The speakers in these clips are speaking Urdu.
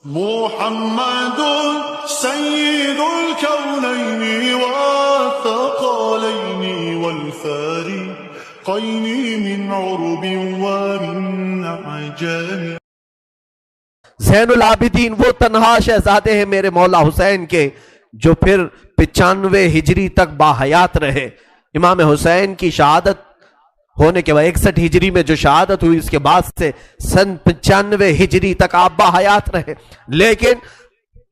محمد سيد الكونين والثقلين والفارقين من عرب ومن عجم. زین العابدین وہ تنہا شہزادے ہیں میرے مولا حسین کے جو پھر 95 ہجری تک باحیات رہے. امام حسین کی شہادت ہونے کے بعد 61 ہجری میں جو شہادت ہوئی اس کے بعد سے سن 95 ہجری تک آپ باحیات رہے، لیکن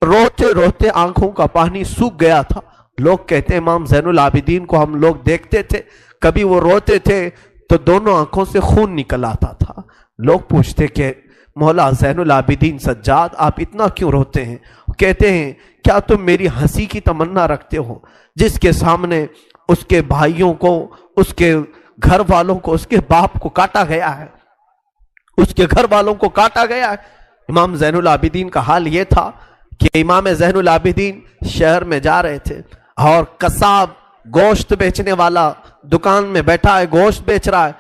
روتے روتے آنکھوں کا پانی سوکھ گیا تھا. لوگ کہتے ہیں امام زین العابدین کو ہم لوگ دیکھتے تھے، کبھی وہ روتے تھے تو دونوں آنکھوں سے خون نکل آتا تھا. لوگ پوچھتے کہ مولا زین العابدین سجاد آپ اتنا کیوں روتے ہیں؟ کہتے ہیں کیا تم میری ہنسی کی تمنا رکھتے ہو؟ جس کے سامنے اس کے بھائیوں کو، اس کے گھر والوں کو، اس کے باپ کو کاٹا گیا ہے، اس کے گھر والوں کو کاٹا گیا ہے. امام زین العابدین کا حال یہ تھا کہ امام زین العابدین شہر میں جا رہے تھے اور قصاب گوشت بیچنے والا دکان میں بیٹھا ہے، گوشت بیچ رہا ہے.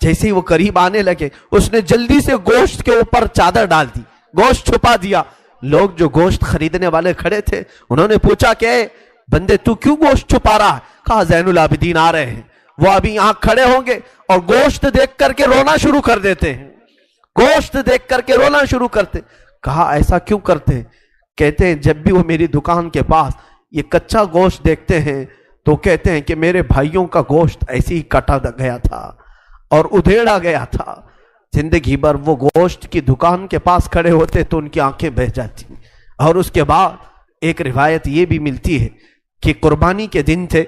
جیسے ہی وہ قریب آنے لگے اس نے جلدی سے گوشت کے اوپر چادر ڈال دی، گوشت چھپا دیا. لوگ جو گوشت خریدنے والے کھڑے تھے انہوں نے پوچھا کہ بندے تو کیوں گوشت چھپا رہا ہے؟ کہا زین العابدین آ رہے ہیں، وہ ابھی یہاں کھڑے ہوں گے اور گوشت دیکھ کر کے رونا شروع کر دیتے ہیں، گوشت دیکھ کر کے رونا شروع کرتے. کہا ایسا کیوں کرتے ہیں؟ کہتے ہیں جب بھی وہ میری دکان کے پاس یہ کچا گوشت دیکھتے ہیں تو کہتے ہیں کہ میرے بھائیوں کا گوشت ایسے ہی کٹا گیا تھا اور ادھیڑا گیا تھا. زندگی بھر وہ گوشت کی دکان کے پاس کھڑے ہوتے تو ان کی آنکھیں بہہ جاتی. اور اس کے بعد ایک روایت یہ بھی ملتی ہے کہ قربانی کے دن تھے،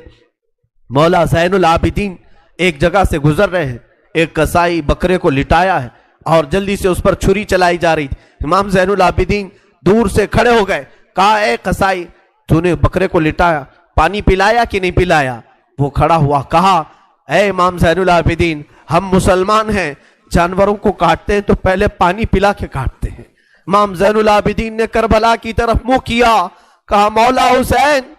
مولا زین العابدین ایک جگہ سے گزر رہے ہیں، ایک قصائی بکرے کو لٹایا ہے اور جلدی سے اس پر چھری چلائی جا رہی تھی. امام زین العابدین دور سے کھڑے ہو گئے، کہا اے قصائی تو نے بکرے کو لٹایا، پانی پلایا کہ نہیں پلایا؟ وہ کھڑا ہوا، کہا اے امام زین العابدین ہم مسلمان ہیں، جانوروں کو کاٹتے ہیں تو پہلے پانی پلا کے کاٹتے ہیں. امام زین العابدین نے کربلا کی طرف منہ کیا، کہا مولا حسین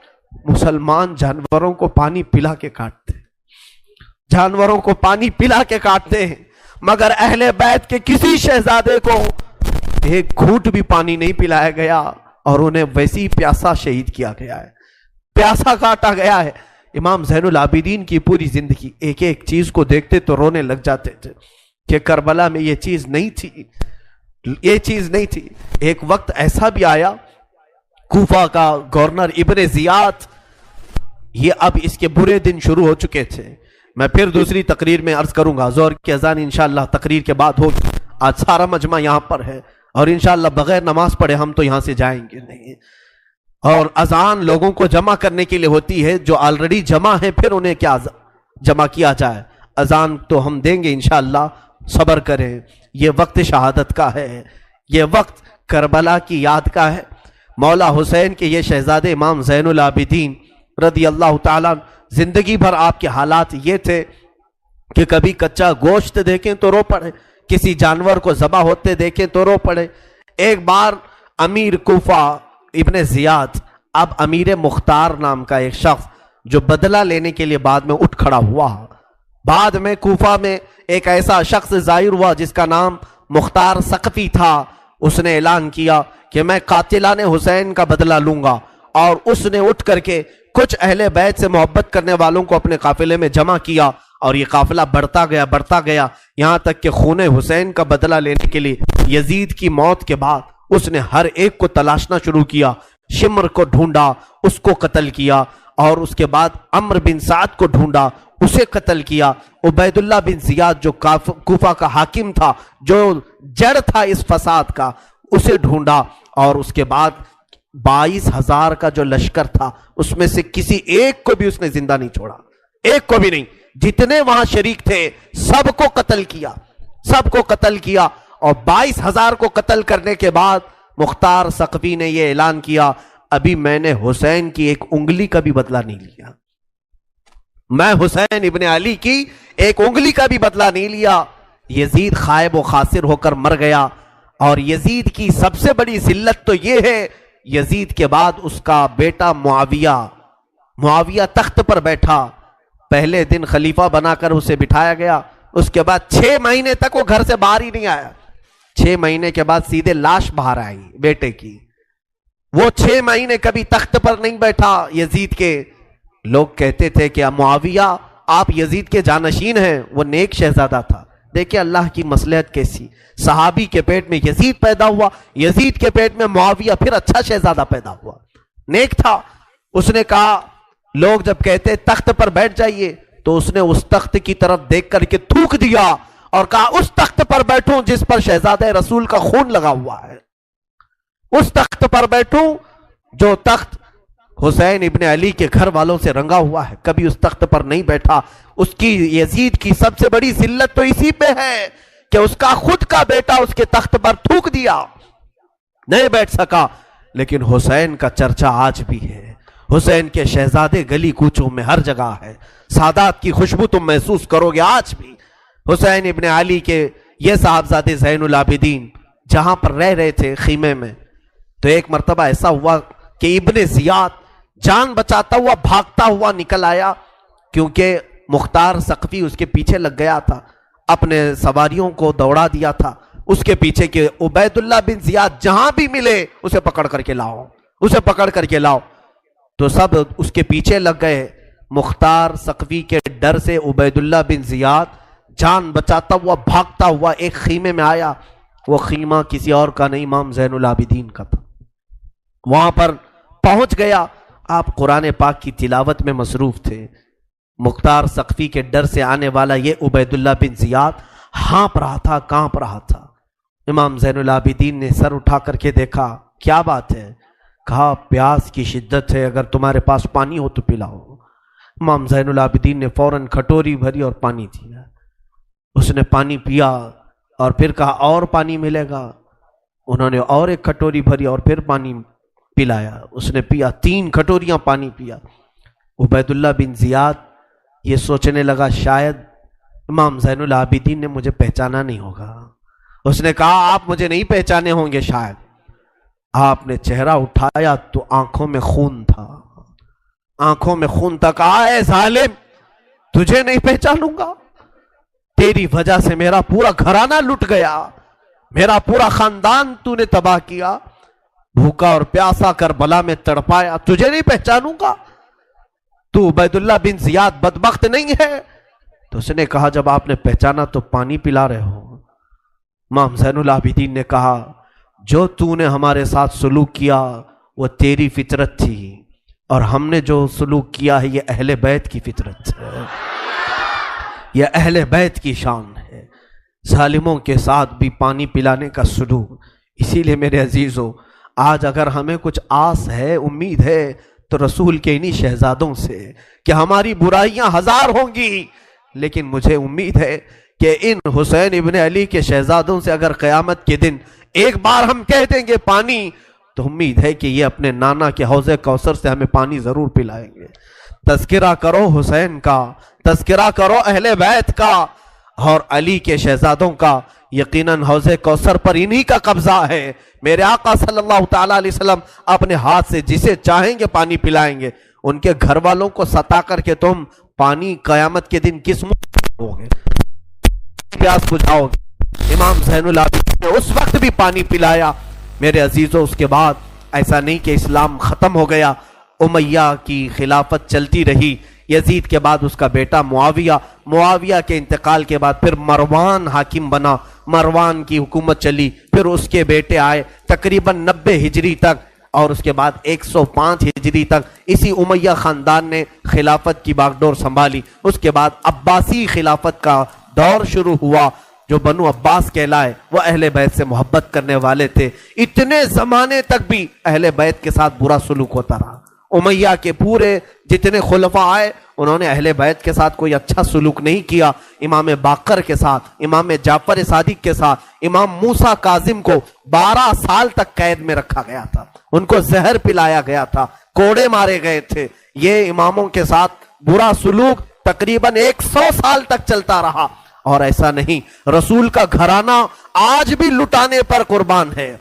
مسلمان جانوروں کو پانی پلا کے کاٹتے ہیں، جانوروں کو پانی پلا کے کاٹتے ہیں، مگر اہل بیت کے کسی شہزادے کو ایک گھونٹ بھی پانی نہیں پلایا گیا اور انہیں ویسی پیاسا شہید کیا گیا ہے، پیاسا کاٹا گیا ہے. امام زین العابدین کی پوری زندگی ایک ایک چیز کو دیکھتے تو رونے لگ جاتے تھے کہ کربلا میں یہ چیز نہیں تھی، یہ چیز نہیں تھی. ایک وقت ایسا بھی آیا، کوفہ کا گورنر ابن زیاد، یہ اب اس کے برے دن شروع ہو چکے تھے. میں پھر دوسری تقریر میں عرض کروں گا، زہر کی اذان انشاءاللہ تقریر کے بعد ہوگی. آج سارا مجمع یہاں پر ہے اور انشاءاللہ بغیر نماز پڑھے ہم تو یہاں سے جائیں گے نہیں. اور اذان لوگوں کو جمع کرنے کے لیے ہوتی ہے، جو آلریڈی جمع ہیں پھر انہیں کیا جمع کیا جائے. اذان تو ہم دیں گے انشاءاللہ، صبر کریں. یہ وقت شہادت کا ہے، یہ وقت کربلا کی یاد کا ہے. مولا حسین کے یہ شہزادے امام زین العابدین رضی اللہ تعالیٰ، زندگی بھر آپ کے حالات یہ تھے کہ کبھی کچا گوشت دیکھیں تو رو پڑے، کسی جانور کو ذبح ہوتے دیکھیں تو رو پڑے. ایک بار امیر کوفہ ابن زیاد، اب امیر مختار نام کا ایک شخص جو بدلہ لینے کے لیے بعد میں اٹھ کھڑا ہوا. بعد میں کوفہ میں ایک ایسا شخص ظاہر ہوا جس کا نام مختار ثقفی تھا. اس نے اعلان کیا کہ میں قاتلان حسین کا بدلہ لوں گا، اور اس نے اٹھ کر کے کچھ اہل بیت سے محبت کرنے والوں کو اپنے قافلے میں جمع کیا اور یہ قافلہ بڑھتا گیا یہاں تک کہ خون حسین کا بدلہ لینے کے لیے یزید کی موت کے بعد اس نے ہر ایک کو تلاشنا شروع کیا. شمر کو ڈھونڈا، اس کو قتل کیا، اور اس کے بعد عمرو بن سعد کو ڈھونڈا، اسے قتل کیا. عبید اللہ بن زیاد جو کوفہ کا حاکم تھا، جو جڑ تھا اس فساد کا، اسے ڈھونڈا. اور اس کے بعد 22,000 کا جو لشکر تھا اس میں سے کسی ایک کو بھی اس نے زندہ نہیں چھوڑا، ایک کو بھی نہیں. جتنے وہاں شریک تھے سب کو قتل کیا، سب کو قتل کیا. اور 22,000 کو قتل کرنے کے بعد مختار ثقفی نے یہ اعلان کیا، ابھی میں نے حسین کی ایک انگلی کا بھی بدلہ نہیں لیا، میں حسین ابن علی کی ایک انگلی کا بھی بدلہ نہیں لیا. یزید خائب و خاسر ہو کر مر گیا. اور یزید کی سب سے بڑی ذلت تو یہ ہے، یزید کے بعد اس کا بیٹا معاویہ تخت پر بیٹھا. پہلے دن خلیفہ بنا کر اسے بٹھایا گیا، اس کے بعد 6 مہینے تک وہ گھر سے باہر ہی نہیں آیا. 6 مہینے کے بعد سیدھے لاش باہر آئی بیٹے کی. وہ 6 مہینے کبھی تخت پر نہیں بیٹھا یزید کے. لوگ کہتے تھے کہ معاویہ آپ یزید کے جانشین ہیں. وہ نیک شہزادہ تھا. دیکھیں اللہ کی مصلحت کیسی. صحابی کے پیٹ میں یزید پیدا ہوا, یزید کے پیٹ میں معاویہ, پھر اچھا شہزادہ پیدا ہوا, نیک تھا. اس نے کہا, لوگ جب کہتے تخت پر بیٹھ جائیے, تو اس نے اس تخت کی طرف دیکھ کر کے تھوک دیا اور کہا اس تخت پر بیٹھوں جس پر شہزادہ رسول کا خون لگا ہوا ہے, اس تخت پر بیٹھوں جو تخت حسین ابن علی کے گھر والوں سے رنگا ہوا ہے. کبھی اس تخت پر نہیں بیٹھا. اس کی یزید کی سب سے بڑی ذلت تو اسی پہ ہے کہ اس کا خود کا بیٹا اس کے تخت پر تھوک دیا, نہیں بیٹھ سکا. لیکن حسین کا چرچا آج بھی ہے. حسین کے شہزادے گلی کوچوں میں ہر جگہ ہے. سادات کی خوشبو تم محسوس کرو گے آج بھی. حسین ابن علی کے یہ صاحبزادے زین العابدین جہاں پر رہ رہے تھے خیمے میں, تو ایک مرتبہ ایسا ہوا کہ ابن زیاد جان بچاتا ہوا بھاگتا ہوا نکل آیا, کیونکہ مختار ثقفی اس کے پیچھے لگ گیا تھا, اپنے سواریوں کو دوڑا دیا تھا اس کے پیچھے کہ عبید اللہ بن زیاد جہاں بھی ملے اسے پکڑ کر کے لاؤ, اسے پکڑ کر کے لاؤ. تو سب اس کے پیچھے لگ گئے. مختار ثقفی کے ڈر سے عبید اللہ بن زیاد جان بچاتا ہوا بھاگتا ہوا ایک خیمے میں آیا. وہ خیمہ کسی اور کا نہیں, امام زین العابدین کا تھا. وہاں پر پہنچ گیا. آپ قرآن پاک کی تلاوت میں مصروف تھے. مختار ثقفی کے ڈر سے آنے والا یہ عبید اللہ بن زیاد ہانپ رہا تھا, کانپ رہا تھا. امام زین العابدین نے سر اٹھا کر کے دیکھا, کیا بات ہے؟ کہا پیاس کی شدت ہے, اگر تمہارے پاس پانی ہو تو پلاؤ. امام زین العابدین نے فوراً کھٹوری بھری اور پانی دیا. اس نے پانی پیا اور پھر کہا اور پانی ملے گا. انہوں نے اور ایک کھٹوری بھری اور پھر پانی پلایا. اس نے پیا, 3 کھٹوریاں پانی پیا. عبید اللہ بن زیاد یہ سوچنے لگا شاید امام زین العابدین نے مجھے پہچانا نہیں ہوگا. اس نے کہا آپ مجھے نہیں پہچانے ہوں گے شاید. آپ نے چہرہ اٹھایا تو آنکھوں میں خون تھا, آنکھوں میں خون تھا. کہا اے ظالم, تجھے نہیں پہچانوں گا؟ تیری وجہ سے میرا پورا گھرانہ لٹ گیا, میرا پورا خاندان تو نے تباہ کیا, بھوکا اور پیاسا کربلا میں تڑپایا, تجھے نہیں پہچانوں گا؟ تو عبید اللہ بن زیاد بدبخت نہیں ہے؟ تو اس نے کہا جب آپ نے پہچانا تو پانی پلا رہے ہو. امام زین العابدین نے کہا جو تو نے ہمارے ساتھ سلوک کیا وہ تیری فطرت تھی, اور ہم نے جو سلوک کیا ہے یہ اہل بیت کی فطرت ہے, یہ اہل بیت کی شان ہے. ظالموں کے ساتھ بھی پانی پلانے کا سلوک. اسی لیے میرے عزیزو, آج اگر ہمیں کچھ آس ہے, امید ہے, تو رسول کے انہی شہزادوں سے کہ ہماری برائیاں 1000 ہوں گی, لیکن مجھے امید ہے کہ ان حسین ابن علی کے شہزادوں سے اگر قیامت کے دن ایک بار ہم کہہ دیں گے پانی, تو امید ہے کہ یہ اپنے نانا کے حوض کوثر سے ہمیں پانی ضرور پلائیں گے. تذکرہ کرو حسین کا, تذکرہ کرو اہل بیت کا اور علی کے شہزادوں کا. یقیناً حوض کوثر پر انہی کا قبضہ ہے. میرے آقا صلی اللہ تعالیٰ علیہ وسلم اپنے ہاتھ سے جسے چاہیں گے پانی پلائیں گے. ان کے گھر والوں کو ستا کر کے تم پانی قیامت کے دن کس منہ ہوگے, پیاس بجھاؤ گے. امام زین العابدین نے اس وقت بھی پانی پلایا. میرے عزیزوں, اس کے بعد ایسا نہیں کہ اسلام ختم ہو گیا. امیہ کی خلافت چلتی رہی. یزید کے بعد اس کا بیٹا معاویہ, معاویہ کے انتقال کے بعد پھر مروان حاکم بنا, مروان کی حکومت چلی. پھر اس کے بیٹے آئے تقریباً 90 ہجری تک, اور اس کے بعد 105 ہجری تک اسی امیہ خاندان نے خلافت کی باغڈور سنبھالی. اس کے بعد عباسی خلافت کا دور شروع ہوا. جو بنو عباس کہلائے وہ اہل بیت سے محبت کرنے والے تھے. اتنے زمانے تک بھی اہل بیت کے ساتھ برا سلوک ہوتا رہا. امیہ کے پورے جتنے خلفاء آئے انہوں نے اہل بیت کے ساتھ کوئی اچھا سلوک نہیں کیا. امام باقر کے ساتھ, امام جعفر صادق کے ساتھ, امام موسیٰ کاظم کو 12 سال تک قید میں رکھا گیا تھا. ان کو زہر پلایا گیا تھا, کوڑے مارے گئے تھے. یہ اماموں کے ساتھ برا سلوک تقریباً 100 سال تک چلتا رہا. اور ایسا نہیں, رسول کا گھرانہ آج بھی لٹانے پر قربان ہے.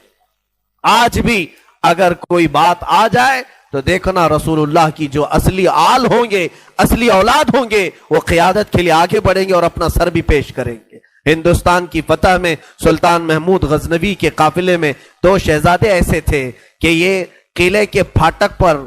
آج بھی اگر کوئی بات آ جائے تو دیکھنا رسول اللہ کی جو اصلی آل ہوں گے, اصلی اولاد ہوں گے, وہ قیادت کے لیے آگے بڑھیں گے اور اپنا سر بھی پیش کریں گے. ہندوستان کی فتح میں سلطان محمود غزنوی کے قافلے میں 2 شہزادے ایسے تھے کہ یہ قلعے کے پھاٹک پر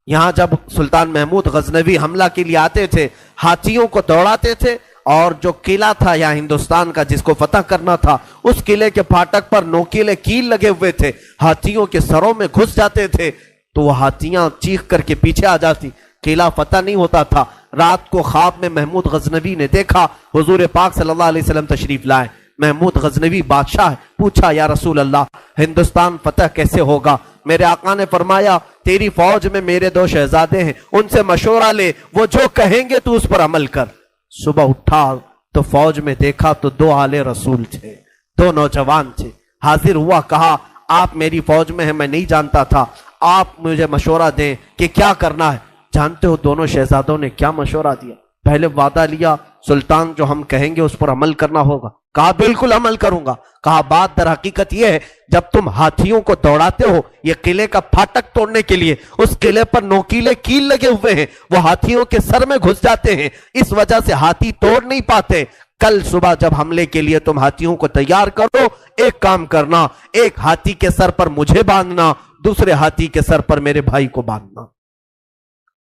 یہاں جب سلطان محمود غزنوی حملہ کے لیے آتے تھے ہاتھیوں کو دوڑاتے تھے، اور جو قلعہ تھا یا ہندوستان کا جس کو فتح کرنا تھا اس قلعے کے پھاٹک پر نوکیلے کیل لگے ہوئے تھے، ہاتھیوں کے سروں میں گھس جاتے تھے تو وہ ہاتھیاں چیخ کر کے پیچھے آ جاتی، قلعہ فتح نہیں ہوتا تھا۔ رات کو خواب میں محمود غزنوی نے دیکھا حضور پاک صلی اللہ علیہ وسلم تشریف لائے، محمود غزنوی بادشاہ، پوچھا یا رسول اللہ ہندوستان فتح کیسے ہوگا؟ میرے آقا نے فرمایا تیری فوج میں میرے 2 شہزادے ہیں، ان سے مشورہ لے، وہ جو کہیں گے تو اس پر عمل کر۔ صبح اٹھا تو فوج میں دیکھا تو 2 آل رسول تھے، 2 نوجوان تھے، حاضر ہوا، کہا آپ میری فوج میں ہیں، میں نہیں جانتا تھا، آپ مجھے مشورہ دیں کہ کیا کرنا ہے۔ جانتے ہو دونوں شہزادوں نے کیا مشورہ دیا؟ پہلے وعدہ لیا سلطان جو ہم کہیں گے اس پر عمل کرنا ہوگا، کہا بالکل عمل کروں گا۔ کہا بات در حقیقت یہ ہے جب تم ہاتھیوں کو دوڑاتے ہو یہ قلعے کا پھاٹک توڑنے کے لیے، اس قلعے پر نوکیلے کیل لگے ہوئے ہیں، وہ ہاتھیوں کے سر میں گھس جاتے ہیں، اس وجہ سے ہاتھی توڑ نہیں پاتے۔ کل صبح جب حملے کے لیے تم ہاتھیوں کو تیار کرو، ایک کام کرنا، ایک ہاتھی کے سر پر مجھے باندھنا، دوسرے ہاتھی کے سر پر میرے بھائی کو باندھنا۔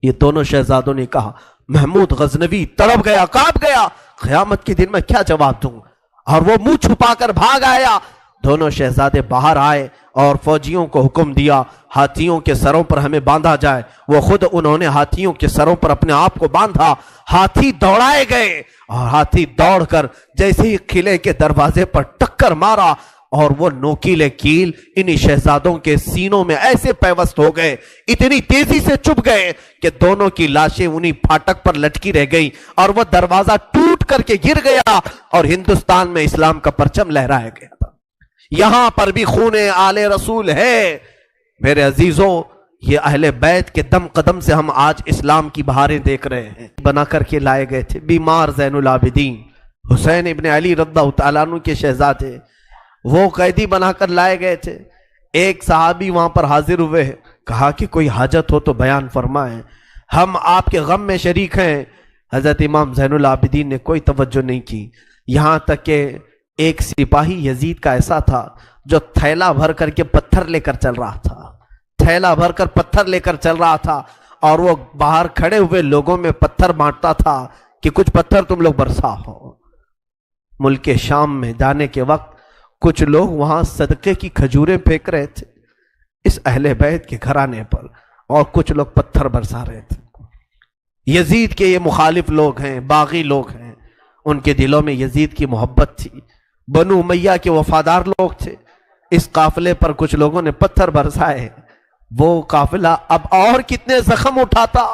یہ دونوں شہزادوں نے کہا۔ محمود غزنوی تڑپ گیا، کانپ گیا، قیامت کے دن میں کیا جواب دوں، اور وہ منہ چھپا کر بھاگ آیا۔ دونوں شہزادے باہر آئے اور فوجیوں کو حکم دیا ہاتھیوں کے سروں پر ہمیں باندھا جائے۔ وہ خود انہوں نے ہاتھیوں کے سروں پر اپنے آپ کو باندھا، ہاتھی دوڑائے گئے اور ہاتھی دوڑ کر جیسے ہی قلعے کے دروازے پر ٹکر مارا اور وہ نوکیلے کیل انہی شہزادوں کے سینوں میں ایسے پیوست ہو گئے، اتنی تیزی سے چپ گئے کہ دونوں کی لاشیں انہی پھاٹک پر لٹکی رہ گئی اور وہ دروازہ ٹوٹ کر کے گر گیا اور ہندوستان میں اسلام کا پرچم لہرایا گیا تھا۔ یہاں پر بھی خون آل رسول ہے میرے عزیزوں، یہ اہل بیت کے دم قدم سے ہم آج اسلام کی بہاریں دیکھ رہے ہیں۔ بنا کر کے لائے گئے تھے بیمار زین العابدین حسین ابن علی رضی اللہ تعالیٰ عنہ کے شہزادے، وہ قیدی بنا کر لائے گئے تھے۔ ایک صحابی وہاں پر حاضر ہوئے، کہا کہ کوئی حاجت ہو تو بیان فرمائیں، ہم آپ کے غم میں شریک ہیں۔ حضرت امام زین العابدین نے کوئی توجہ نہیں کی، یہاں تک کہ ایک سپاہی یزید کا ایسا تھا جو تھیلا بھر کر کے پتھر لے کر چل رہا تھا، تھیلا بھر کر پتھر لے کر چل رہا تھا، اور وہ باہر کھڑے ہوئے لوگوں میں پتھر بانٹتا تھا کہ کچھ پتھر تم لوگ برسا ہو۔ ملک شام میں جانے کے وقت کچھ لوگ وہاں صدقے کی کھجوریں پھینک رہے تھے اس اہل بیت کے گھرانے پر، اور کچھ لوگ پتھر برسا رہے تھے۔ یزید کے یہ مخالف لوگ ہیں، باغی لوگ ہیں، ان کے دلوں میں یزید کی محبت تھی، بنو امیہ کے وفادار لوگ تھے۔ اس قافلے پر کچھ لوگوں نے پتھر برسائے، وہ قافلہ اب اور کتنے زخم اٹھاتا،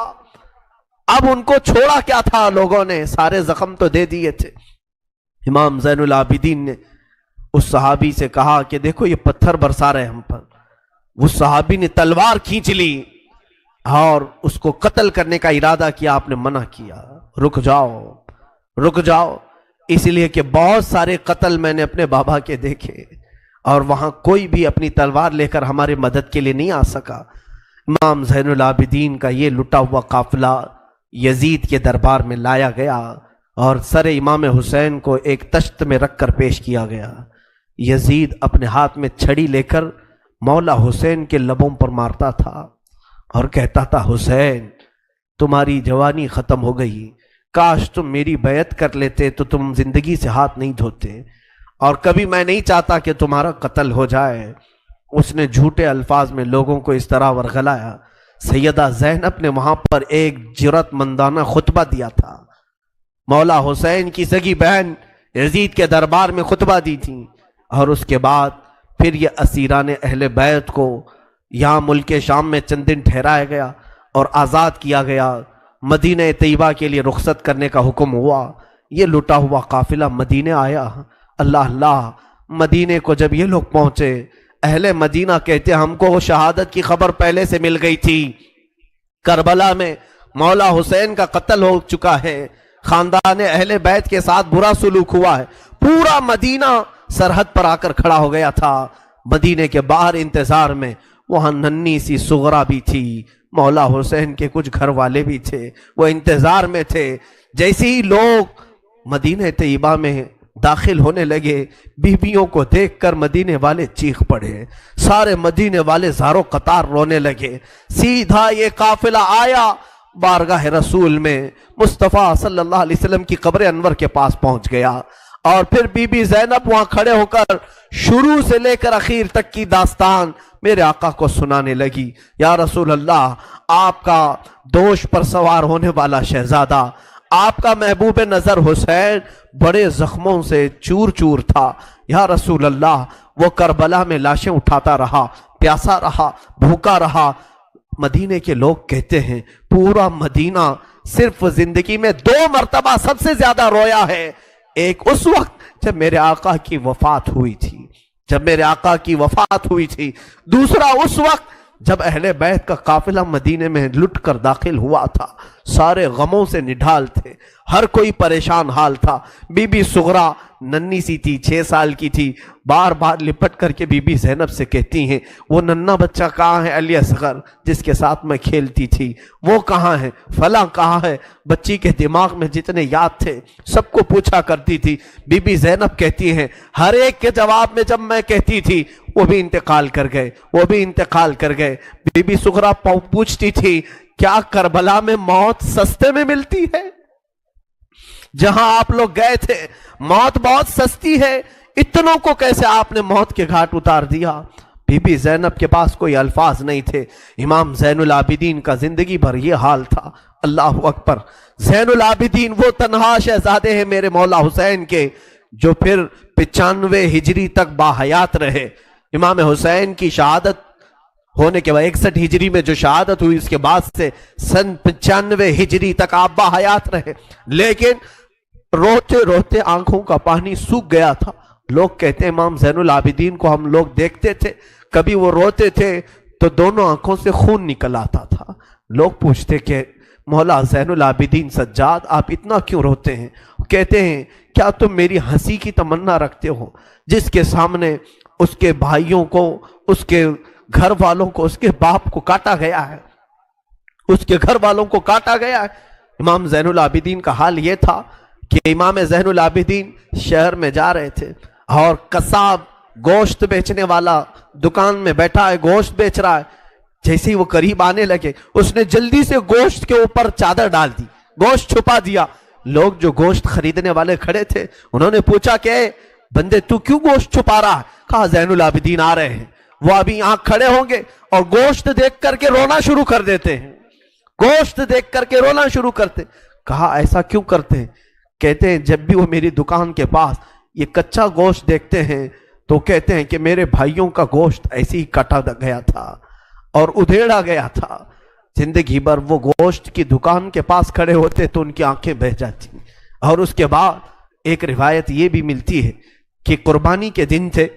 اب ان کو چھوڑا کیا تھا، لوگوں نے سارے زخم تو دے دیے تھے۔ امام زین العابدین نے اس صحابی سے کہا کہ دیکھو یہ پتھر برسا رہے ہم پر۔ وہ صحابی نے تلوار کھینچ لی اور اس کو قتل کرنے کا ارادہ کیا، آپ نے منع کیا، رک جاؤ رک جاؤ، اس لیے کہ بہت سارے قتل میں نے اپنے بابا کے دیکھے اور وہاں کوئی بھی اپنی تلوار لے کر ہمارے مدد کے لیے نہیں آ سکا۔ امام زین العابدین کا یہ لٹا ہوا قافلہ یزید کے دربار میں لایا گیا اور سر امام حسین کو ایک تشت میں رکھ کر پیش کیا گیا۔ یزید اپنے ہاتھ میں چھڑی لے کر مولا حسین کے لبوں پر مارتا تھا اور کہتا تھا حسین تمہاری جوانی ختم ہو گئی، کاش تم میری بیعت کر لیتے تو تم زندگی سے ہاتھ نہیں دھوتے، اور کبھی میں نہیں چاہتا کہ تمہارا قتل ہو جائے۔ اس نے جھوٹے الفاظ میں لوگوں کو اس طرح ورغلایا۔ سیدہ زینب نے وہاں پر ایک جرأت مندانہ خطبہ دیا تھا، مولا حسین کی سگی بہن یزید کے دربار میں خطبہ دی تھی، اور اس کے بعد پھر یہ اسیران اہل بیت کو یہاں ملک شام میں چند دن ٹھہرایا گیا اور آزاد کیا گیا، مدینہ طیبہ کے لیے رخصت کرنے کا حکم ہوا۔ یہ لٹا ہوا قافلہ مدینہ آیا۔ اللہ اللہ، مدینے کو جب یہ لوگ پہنچے، اہل مدینہ کہتے ہم کو وہ شہادت کی خبر پہلے سے مل گئی تھی، کربلا میں مولا حسین کا قتل ہو چکا ہے، خاندان اہل بیت کے ساتھ برا سلوک ہوا ہے۔ پورا مدینہ سرحد پر آ کر کھڑا ہو گیا تھا، مدینے کے باہر انتظار میں۔ وہاں ننھی سی سغرا بھی تھی، مولا حسین کے کچھ گھر والے بھی تھے، وہ انتظار میں تھے۔ جیسے ہی لوگ مدینہ طیبہ میں داخل ہونے لگے، بیویوں کو دیکھ کر مدینے والے چیخ پڑے، سارے مدینے والے زاروں قطار رونے لگے۔ سیدھا یہ قافلہ آیا بارگاہ رسول میں، مصطفیٰ صلی اللہ علیہ وسلم کی قبر انور کے پاس پہنچ گیا، اور پھر بی بی زینب وہاں کھڑے ہو کر شروع سے لے کر اخیر تک کی داستان میرے آقا کو سنانے لگی۔ یا رسول اللہ، آپ کا دوش پر سوار ہونے والا شہزادہ، آپ کا محبوب نظر حسین بڑے زخموں سے چور چور تھا۔ یا رسول اللہ، وہ کربلا میں لاشیں اٹھاتا رہا، پیاسا رہا، بھوکا رہا۔ مدینے کے لوگ کہتے ہیں پورا مدینہ صرف زندگی میں 2 مرتبہ سب سے زیادہ رویا ہے، ایک اس وقت جب میرے آقا کی وفات ہوئی تھی، دوسرا اس وقت جب اہل بیت کا قافلہ مدینے میں لٹ کر داخل ہوا تھا۔ سارے غموں سے نڈھال تھے، ہر کوئی پریشان حال تھا۔ بی بی سغرا ننی سی تھی، 6 سال کی تھی، بار بار لپٹ کر کے بی بی زینب سے کہتی ہیں وہ ننھا بچہ کہاں ہے علی اصغر جس کے ساتھ میں کھیلتی تھی، وہ کہاں ہے، فلاں کہاں ہے۔ بچی کے دماغ میں جتنے یاد تھے سب کو پوچھا کرتی تھی۔ بی بی زینب کہتی ہیں ہر ایک کے جواب میں جب میں کہتی تھی وہ بھی انتقال کر گئے۔ بی بی سغرا پوچھتی تھی کیا کربلا میں موت سستے میں ملتی ہے؟ جہاں آپ لوگ گئے تھے موت بہت سستی ہے، اتنوں کو کیسے آپ نے موت کے گھاٹ اتار دیا؟ بی بی زینب کے پاس کوئی الفاظ نہیں تھے۔ امام زین العابدین کا زندگی بھر یہ حال تھا۔ اللہ اکبر۔ زین العابدین وہ تنہا شہزادے ہیں میرے مولا حسین کے جو پھر 95 ہجری تک باحیات رہے۔ امام حسین کی شہادت ہونے کے بعد 61 ہجری میں جو شہادت ہوئی اس کے بعد سے سن 95 ہجری تک آپ باحیات رہے، لیکن روتے روتے آنکھوں کا پانی سوکھ گیا تھا۔ لوگ کہتے ہیں امام زین العابدین کو ہم لوگ دیکھتے تھے، کبھی وہ روتے تھے تو دونوں آنکھوں سے خون نکل آتا تھا۔ لوگ پوچھتے کہ مولا زین العابدین سجاد آپ اتنا کیوں روتے ہیں؟ کہتے ہیں کیا تم میری ہنسی کی تمنا رکھتے ہو جس کے سامنے اس کے بھائیوں کو، اس کے گھر والوں کو، اس کے باپ کو کاٹا گیا ہے، امام زین العابدین کا حال یہ تھا کہ امام زین العابدین شہر میں جا رہے تھے اور قصاب گوشت بیچنے والا دکان میں بیٹھا ہے، گوشت بیچ رہا ہے۔ جیسے ہی وہ قریب آنے لگے اس نے جلدی سے گوشت کے اوپر چادر ڈال دی، گوشت چھپا دیا۔ لوگ جو گوشت خریدنے والے کھڑے تھے انہوں نے پوچھا کہ اے بندے تو کیوں گوشت چھپا رہا ہے؟ کہا زین العابدین آ رہے ہیں، وہ ابھی یہاں کھڑے ہوں گے اور گوشت دیکھ کر کے رونا شروع کر دیتے ہیں، کہا ایسا کیوں کرتے ہیں؟ کہتے ہیں جب بھی وہ میری دکان کے پاس یہ کچا گوشت دیکھتے ہیں تو کہتے ہیں کہ میرے بھائیوں کا گوشت ایسے ہی کٹا گیا تھا اور ادھیڑا گیا تھا۔ زندگی بھر وہ گوشت کی دکان کے پاس کھڑے ہوتے تو ان کی آنکھیں بہہ جاتی۔ اور اس کے بعد ایک روایت یہ بھی ملتی ہے کہ قربانی کے دن تھے،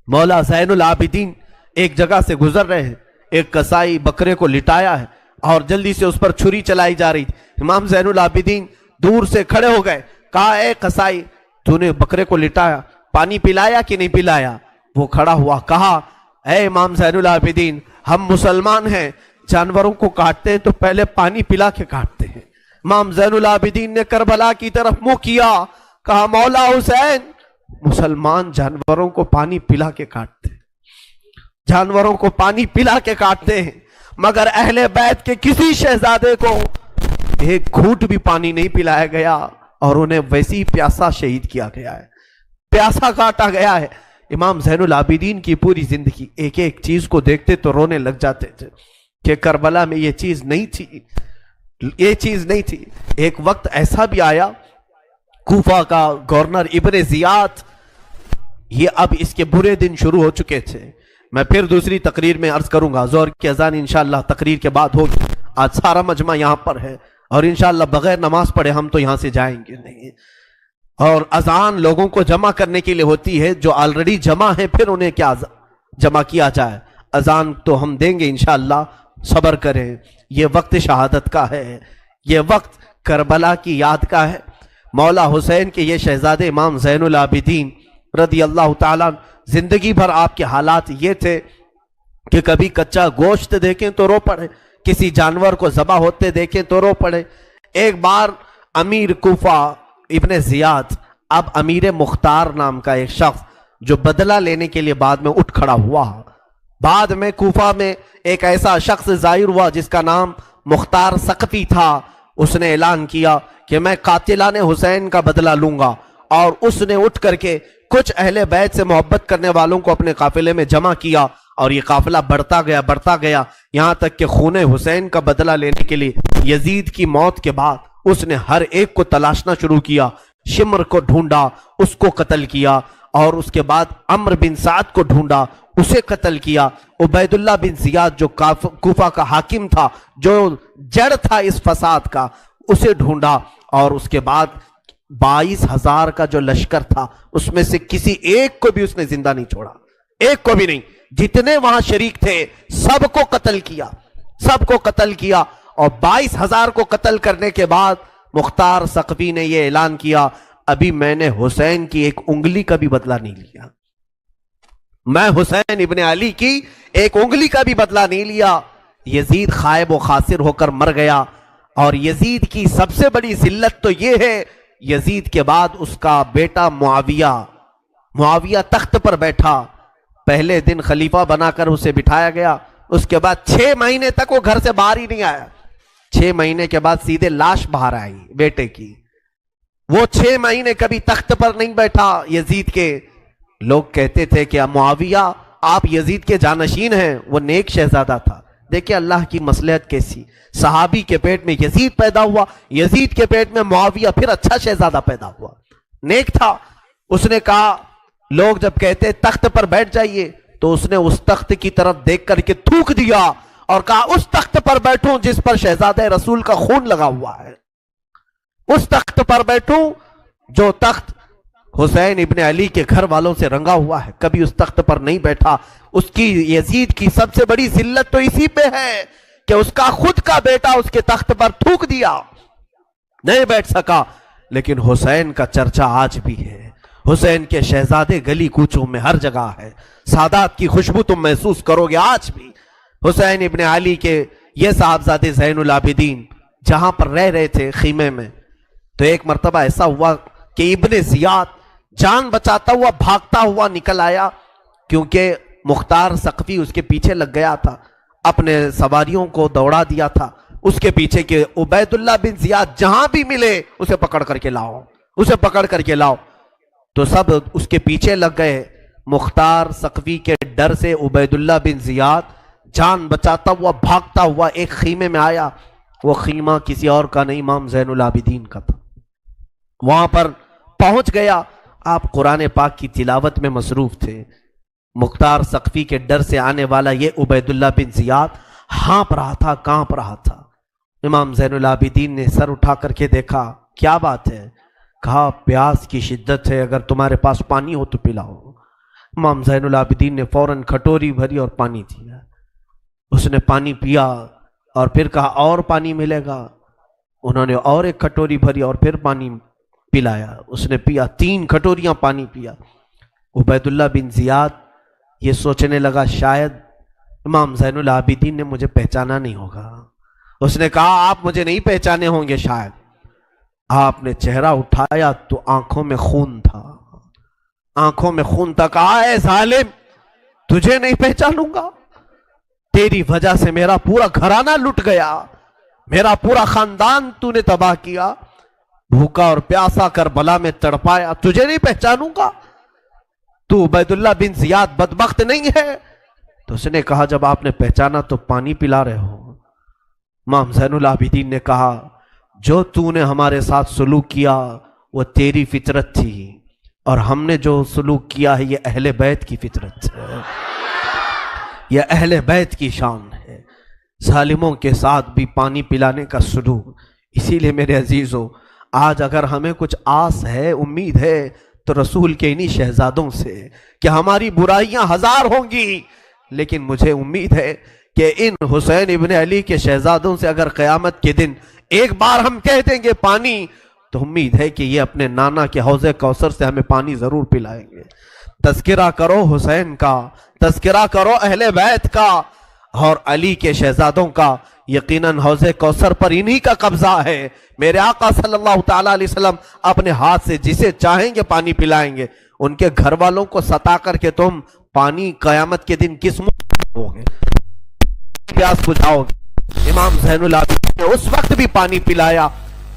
مولا زین العابدین ایک جگہ سے گزر رہے ہیں، ایک قصائی بکرے کو لٹایا ہے اور جلدی سے اس پر چھری چلائی جا رہی تھی۔ امام زین العابدین دور سے کھڑے ہو گئے، کہا اے قصائی تو نے بکرے کو لٹایا، پانی پلایا کہ نہیں پلایا؟ وہ کھڑا ہوا، کہا اے امام زین العابدین ہم مسلمان ہیں، جانوروں کو کاٹتے ہیں تو پہلے پانی پلا کے کاٹتے ہیں۔ امام زین العابدین نے کربلا کی طرف منہ کیا، کہا مولا حسین مسلمان جانوروں کو پانی پلا کے کاٹتے ہیں، مگر اہل بیت کے کسی شہزادے کو ایک گھونٹ بھی پانی نہیں پلایا گیا اور انہیں ویسی پیاسا شہید کیا گیا ہے، پیاسا کاٹا گیا ہے۔ امام زین العابدین کی پوری زندگی ایک ایک چیز کو دیکھتے تو رونے لگ جاتے تھے کہ کربلا میں یہ چیز نہیں تھی۔ ایک وقت ایسا بھی آیا، کوفہ کا گورنر ابن زیاد، یہ اب اس کے برے دن شروع ہو چکے تھے۔ میں پھر دوسری تقریر میں عرض کروں گا، زہر کی اذان انشاءاللہ تقریر کے بعد ہوگی۔ آج سارا مجمع یہاں پر ہے اور انشاءاللہ بغیر نماز پڑھے ہم تو یہاں سے جائیں گے نہیں، اور اذان لوگوں کو جمع کرنے کے لیے ہوتی ہے، جو آلریڈی جمع ہے پھر انہیں کیا جمع کیا جائے۔ اذان تو ہم دیں گے انشاءاللہ، صبر کریں۔ یہ وقت شہادت کا ہے، یہ وقت کربلا کی یاد کا ہے۔ مولا حسین کے یہ شہزادے امام زین العابدین رضی اللہ تعالیٰ، زندگی بھر آپ کے حالات یہ تھے کہ کبھی کچا گوشت دیکھیں تو رو پڑے، کسی جانور کو ذبح ہوتے دیکھیں تو رو پڑے۔ ایک بار امیر کوفہ ابن زیاد اب امیر مختار نام کا ایک شخص جو بدلہ لینے کے لیے بعد میں اٹھ کھڑا ہوا، بعد میں کوفہ میں ایک ایسا شخص ظاہر ہوا جس کا نام مختار ثقفی تھا، اس نے اعلان کیا کہ میں قاتلان حسین کا بدلہ لوں گا، اور اس نے اٹھ کر کے کچھ اہل بیت سے محبت کرنے والوں کو اپنے قافلے میں جمع کیا، اور یہ قافلہ بڑھتا گیا یہاں تک کہ خون حسین کا بدلہ لینے کے لیے یزید کی موت کے بعد اس نے ہر ایک کو تلاشنا شروع کیا، شمر کو ڈھونڈا، اس کو قتل کیا، اور اس کے بعد عمرو بن سعد کو ڈھونڈا، اسے قتل کیا، عبید اللہ بن زیاد جو کوفہ کا حاکم تھا، جو جڑ تھا اس فساد کا، اسے ڈھونڈا، اور اس کے بعد 22,000 کا جو لشکر تھا اس میں سے کسی ایک کو بھی اس نے زندہ نہیں چھوڑا، ایک کو بھی نہیں، جتنے وہاں شریک تھے سب کو قتل کیا، اور 22,000 کو قتل کرنے کے بعد مختار ثقفی نے یہ اعلان کیا، ابھی میں نے حسین کی ایک انگلی کا بھی بدلہ نہیں لیا، میں حسین ابن علی کی ایک انگلی کا بھی بدلہ نہیں لیا۔ یزید خائب و خاسر ہو کر مر گیا، اور یزید کی سب سے بڑی ذلت تو یہ ہے، یزید کے بعد اس کا بیٹا معاویہ تخت پر بیٹھا، پہلے دن خلیفہ بنا کر اسے بٹھایا گیا، اس کے بعد 6 مہینے تک وہ گھر سے باہر ہی نہیں آیا، 6 مہینے کے بعد سیدھے لاش باہر آئی بیٹے کی، وہ 6 مہینے کبھی تخت پر نہیں بیٹھا یزید کے۔ لوگ کہتے تھے کہ معاویہ آپ یزید کے جانشین ہیں، وہ نیک شہزادہ تھا، دیکھیں اللہ کی مصلحت کیسی، صحابی کے پیٹ میں یزید پیدا ہوا، یزید کے پیٹ میں معاویہ، پھر اچھا شہزادہ پیدا ہوا، نیک تھا۔ اس نے کہا، لوگ جب کہتے تخت پر بیٹھ جائیے تو اس نے اس تخت کی طرف دیکھ کر کے تھوک دیا اور کہا اس تخت پر بیٹھوں جس پر شہزادہ رسول کا خون لگا ہوا ہے، اس تخت پر بیٹھوں جو تخت حسین ابن علی کے گھر والوں سے رنگا ہوا ہے، کبھی اس تخت پر نہیں بیٹھا۔ اس کی یزید کی سب سے بڑی ذلت تو اسی پہ ہے کہ اس کا خود کا بیٹا اس کے تخت پر تھوک دیا، نہیں بیٹھ سکا۔ لیکن حسین کا چرچا آج بھی ہے، حسین کے شہزادے گلی کوچوں میں ہر جگہ ہے، سادات کی خوشبو تم محسوس کرو گے آج بھی۔ حسین ابن علی کے یہ صاحبزادے زین العابدین جہاں پر رہ رہے تھے خیمے میں، تو ایک مرتبہ ایسا ہوا کہ ابن زیاد جان بچاتا ہوا بھاگتا ہوا نکل آیا، کیونکہ مختار ثقفی اس کے پیچھے لگ گیا تھا، اپنے سواریوں کو دوڑا دیا تھا اس کے پیچھے کہ عبید اللہ بن زیاد جہاں بھی ملے اسے پکڑ کر کے لاؤ، تو سب اس کے پیچھے لگ گئے۔ مختار ثقفی کے ڈر سے عبید اللہ بن زیاد جان بچاتا ہوا بھاگتا ہوا ایک خیمے میں آیا، وہ خیمہ کسی اور کا نہیں، امام زین العابدین کا تھا۔ وہاں پر پہنچ گیا، آپ قرآن پاک کی تلاوت میں مصروف تھے، مختار ثقفی کے ڈر سے آنے والا یہ عبید اللہ بن زیاد ہانپ رہا تھا، کانپ رہا تھا۔ امام زین العابدین نے سر اٹھا کر کے دیکھا، کیا بات ہے؟ کہا پیاس کی شدت ہے، اگر تمہارے پاس پانی ہو تو پلاؤ۔ امام زین العابدین نے فوراً کھٹوری بھری اور پانی دیا، اس نے پانی پیا اور پھر کہا اور پانی ملے گا، انہوں نے اور ایک کھٹوری بھری اور پھر پانی پلایا، اس نے پیا، 3 کھٹوریاں پانی پیا۔ عبید اللہ بن زیاد یہ سوچنے لگا شاید امام زین العابدین نے مجھے پہچانا نہیں ہوگا، اس نے کہا آپ مجھے نہیں پہچانے ہوں گے شاید۔ آپ نے چہرہ اٹھایا تو آنکھوں میں خون تھا، کہا اے ظالم تجھے نہیں پہچانوں گا، تیری وجہ سے میرا پورا گھرانہ لٹ گیا، میرا پورا خاندان تو نے تباہ کیا، بھوکا اور پیاسا کربلا میں تڑپایا، تجھے نہیں پہچانوں گا، تو عبید اللہ بن زیاد بدبخت نہیں ہے؟ تو اس نے کہا جب آپ نے پہچانا تو پانی پلا رہے ہو۔ امام زین العابدین نے کہا جو تو نے ہمارے ساتھ سلوک کیا وہ تیری فطرت تھی، اور ہم نے جو سلوک کیا ہے یہ اہل بیت کی فطرت ہے، یہ اہل بیت کی شان ہے، ظالموں کے ساتھ بھی پانی پلانے کا سلوک۔ اسی لیے میرے عزیزو، آج اگر ہمیں کچھ آس ہے، امید ہے، تو رسول کے انہی شہزادوں سے کہ ہماری برائیاں 1000 ہوں گی، لیکن مجھے امید ہے کہ ان حسین ابن علی کے شہزادوں سے اگر قیامت کے دن ایک بار ہم کہہ دیں گے پانی، تو امید ہے کہ یہ اپنے نانا کے حوض کوثر سے ہمیں پانی ضرور پلائیں گے۔ تذکرہ کرو حسین کا، تذکرہ کرو اہل بیت کا اور علی کے شہزادوں کا، یقیناً حوض کوثر پر انہی کا قبضہ ہے۔ میرے آقا صلی اللہ تعالیٰ علیہ وسلم اپنے ہاتھ سے جسے چاہیں گے پانی پلائیں گے۔ ان کے گھر والوں کو ستا کر کے تم پانی قیامت کے دن کس منہ سے ہوگے، پیاس بجھاؤ گے؟ امام زین العابدین نے اس وقت بھی پانی پلایا۔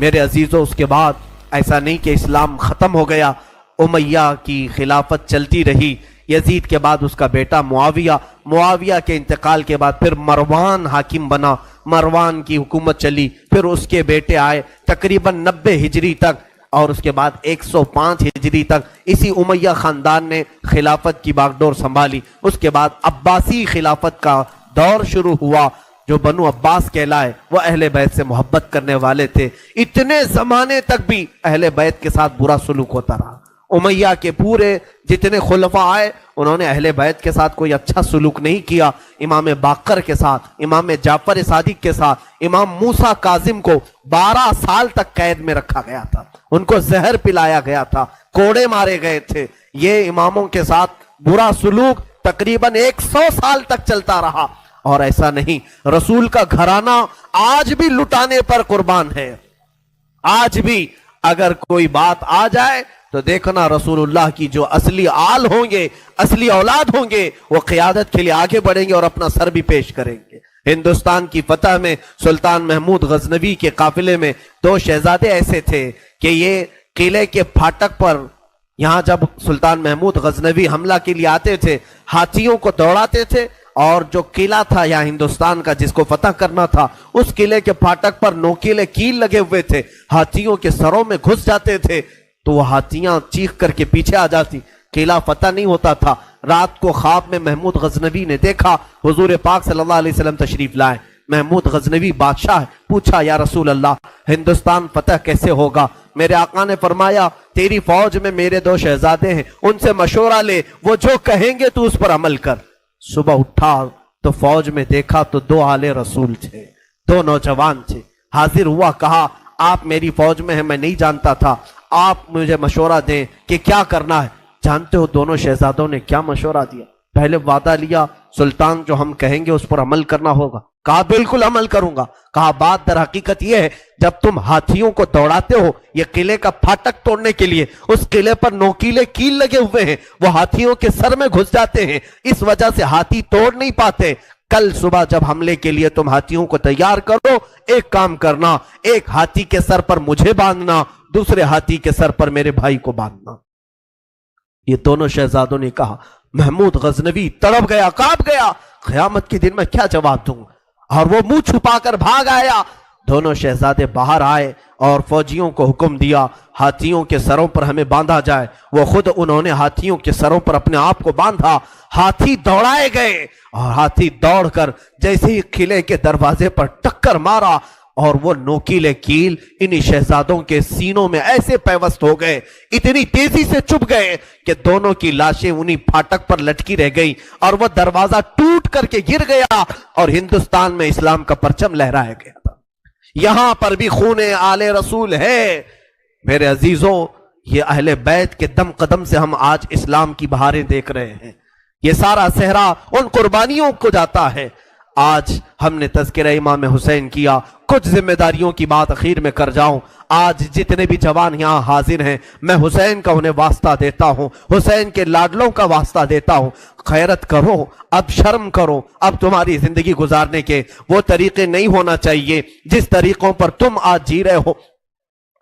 میرے عزیزوں، اس کے بعد ایسا نہیں کہ اسلام ختم ہو گیا، امیہ کی خلافت چلتی رہی۔ یزید کے بعد اس کا بیٹا معاویہ کے انتقال کے بعد پھر مروان حاکم بنا، مروان کی حکومت چلی، پھر اس کے بیٹے آئے تقریباً 90 ہجری تک، اور اس کے بعد 105 ہجری تک اسی امیہ خاندان نے خلافت کی باغڈور سنبھالی۔ اس کے بعد عباسی خلافت کا دور شروع ہوا۔ جو بنو عباس کہلائے وہ اہل بیت سے محبت کرنے والے تھے، اتنے زمانے تک بھی اہل بیت کے ساتھ برا سلوک ہوتا رہا۔ امیہ کے پورے جتنے خلفاء آئے انہوں نے اہل بیت کے ساتھ کوئی اچھا سلوک نہیں کیا۔ امام باقر کے ساتھ، امام جعفر صادق کے ساتھ، امام موسیٰ کاظم کو 12 سال تک قید میں رکھا گیا تھا، ان کو زہر پلایا گیا تھا، کوڑے مارے گئے تھے۔ یہ اماموں کے ساتھ برا سلوک تقریباً 100 سال تک چلتا رہا۔ اور ایسا نہیں، رسول کا گھرانہ آج بھی لٹانے پر قربان ہے۔ آج بھی اگر کوئی بات آ جائے تو دیکھنا رسول اللہ کی جو اصلی آل ہوں گے، اصلی اولاد ہوں گے، وہ قیادت کے لیے آگے بڑھیں گے اور اپنا سر بھی پیش کریں گے۔ ہندوستان کی فتح میں سلطان محمود غزنوی کے قافلے میں 2 شہزادے ایسے تھے کہ یہ قلعے کے پھاٹک پر، یہاں جب سلطان محمود غزنوی حملہ کے لیے آتے تھے، ہاتھیوں کو دوڑاتے تھے، اور جو قلعہ تھا یہاں ہندوستان کا جس کو فتح کرنا تھا، اس قلعے کے پھاٹک پر نوکیلے کیل لگے ہوئے تھے، ہاتھیوں کے سروں میں گھس جاتے تھے تو وہ ہاتھیاں چیخ کر کے پیچھے آ جاتی، قلعہ فتح نہیں ہوتا تھا۔ رات کو خواب میں محمود غزنوی نے دیکھا حضور پاک صلی اللہ علیہ وسلم تشریف لائے۔ محمود غزنوی بادشاہ ہے، پوچھا یا رسول اللہ ہندوستان فتح کیسے ہوگا؟ میرے آقا نے فرمایا تیری فوج میں میرے 2 شہزادے ہیں، ان سے مشورہ لے، وہ جو کہیں گے تو اس پر عمل کر۔ صبح اٹھا تو فوج میں دیکھا تو 2 آل رسول تھے، 2 نوجوان تھے۔ حاضر ہوا، کہا آپ میری فوج میں ہیں، میں نہیں جانتا تھا، آپ مجھے مشورہ دیں کہ کیا کرنا ہے۔ جانتے ہو دونوں شہزادوں نے کیا مشورہ دیا؟ پہلے وعدہ لیا سلطان جو ہم کہیں گے اس پر عمل کرنا ہوگا، کہا بالکل عمل کروں گا۔ کہا بات در حقیقت یہ ہے جب تم ہاتھیوں کو دوڑاتے ہو یہ قلعے کا پھاٹک توڑنے کے لیے، اس قلعے پر نوکیلے کیل لگے ہوئے ہیں، وہ ہاتھیوں کے سر میں گھس جاتے ہیں، اس وجہ سے ہاتھی توڑ نہیں پاتے۔ کل صبح جب حملے کے لیے تم ہاتھیوں کو تیار کرو، ایک کام کرنا، ایک ہاتھی کے سر پر مجھے باندھنا، دوسرے ہاتھی کے سر پر میرے بھائی کو باندھنا۔ یہ دونوں شہزادوں نے کہا۔ محمود غزنوی تڑپ گیا، کانپ گیا، قیامت کے دن میں کیا جواب دوں، اور وہ منہ چھپا کر بھاگ آیا۔ دونوں شہزادے باہر آئے اور فوجیوں کو حکم دیا ہاتھیوں کے سروں پر ہمیں باندھا جائے۔ وہ خود انہوں نے ہاتھیوں کے سروں پر اپنے آپ کو باندھا، ہاتھی دوڑائے گئے اور ہاتھی دوڑ کر جیسے ہی قلعے کے دروازے پر ٹکر مارا اور وہ نوکیلے کیل انہی شہزادوں کے سینوں میں ایسے پیوست ہو گئے، اتنی تیزی سے چپ گئے کہ دونوں کی لاشیں انہی پھاٹک پر لٹکی رہ گئی اور وہ دروازہ ٹوٹ کر کے گر گیا اور ہندوستان میں اسلام کا پرچم لہرایا گیا تھا۔ یہاں پر بھی خون آل رسول ہے۔ میرے عزیزوں، یہ اہل بیت کے دم قدم سے ہم آج اسلام کی بہاریں دیکھ رہے ہیں۔ یہ سارا صحرا ان قربانیوں کو جاتا ہے۔ آج ہم نے تذکرہ امام حسین کیا، کچھ ذمہ داریوں کی بات اخیر میں کر جاؤں۔ آج جتنے بھی جوان یہاں حاضر ہیں میں حسین کا انہیں واسطہ دیتا ہوں، حسین کے لاڈلوں کا واسطہ دیتا ہوں، خیرت کرو، اب شرم کرو، اب تمہاری زندگی گزارنے کے وہ طریقے نہیں ہونا چاہیے جس طریقوں پر تم آج جی رہے ہو۔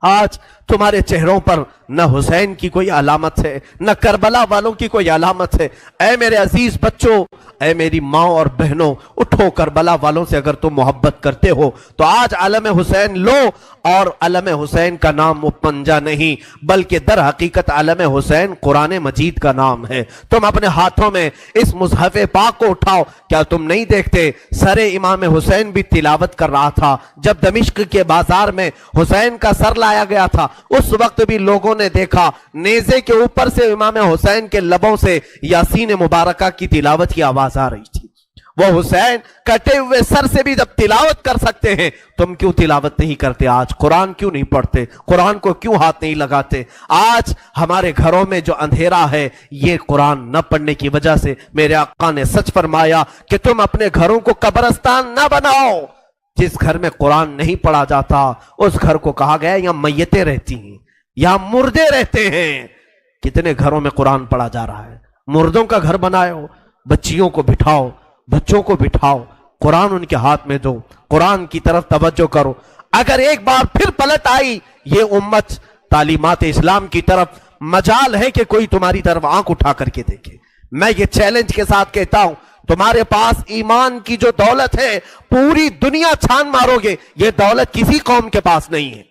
آج تمہارے چہروں پر نہ حسین کی کوئی علامت ہے، نہ کربلا والوں کی کوئی علامت ہے۔ اے میرے عزیز بچوں، اے میری ماں اور بہنوں، اٹھو، کربلا والوں سے اگر تم محبت کرتے ہو تو آج علم حسین لو، اور علم حسین کا نام پنجا نہیں بلکہ در حقیقت علم حسین قرآن مجید کا نام ہے۔ تم اپنے ہاتھوں میں اس مصحف پاک کو اٹھاؤ۔ کیا تم نہیں دیکھتے سر امام حسین بھی تلاوت کر رہا تھا جب دمشق کے بازار میں حسین کا سر لایا گیا تھا؟ اس وقت بھی لوگوں نے دیکھا نیزے کے اوپر سے امام حسین کے لبوں سے یاسین مبارکہ کی تلاوت کی آواز آ رہی تھی۔ وہ حسین کٹے ہوئے سر سے بھی جب تلاوت کر سکتے ہیں، تم کیوں تلاوت نہیں کرتے؟ آج قرآن کیوں نہیں پڑھتے؟ قرآن کو کیوں ہاتھ نہیں لگاتے؟ آج ہمارے گھروں میں جو اندھیرا ہے یہ قرآن نہ پڑھنے کی وجہ سے۔ میرے آقا نے سچ فرمایا کہ تم اپنے گھروں کو قبرستان نہ بناؤ۔ جس گھر میں قرآن نہیں پڑھا جاتا اس گھر کو کہا گیا یہاں میتیں رہتی ہیں، یہاں مردے رہتے ہیں۔ کتنے گھروں میں قرآن پڑھا جا رہا ہے؟ مردوں کا گھر بنائے ہو، بچیوں کو بٹھاؤ، بچوں کو بٹھاؤ، قرآن ان کے ہاتھ میں دو، قرآن کی طرف توجہ کرو۔ اگر ایک بار پھر پلٹ آئی یہ امت تعلیمات اسلام کی طرف، مجال ہے کہ کوئی تمہاری طرف آنکھ اٹھا کر کے دیکھے۔ میں یہ چیلنج کے ساتھ کہتا ہوں، تمہارے پاس ایمان کی جو دولت ہے پوری دنیا چھان مارو گے، یہ دولت کسی قوم کے پاس نہیں ہے،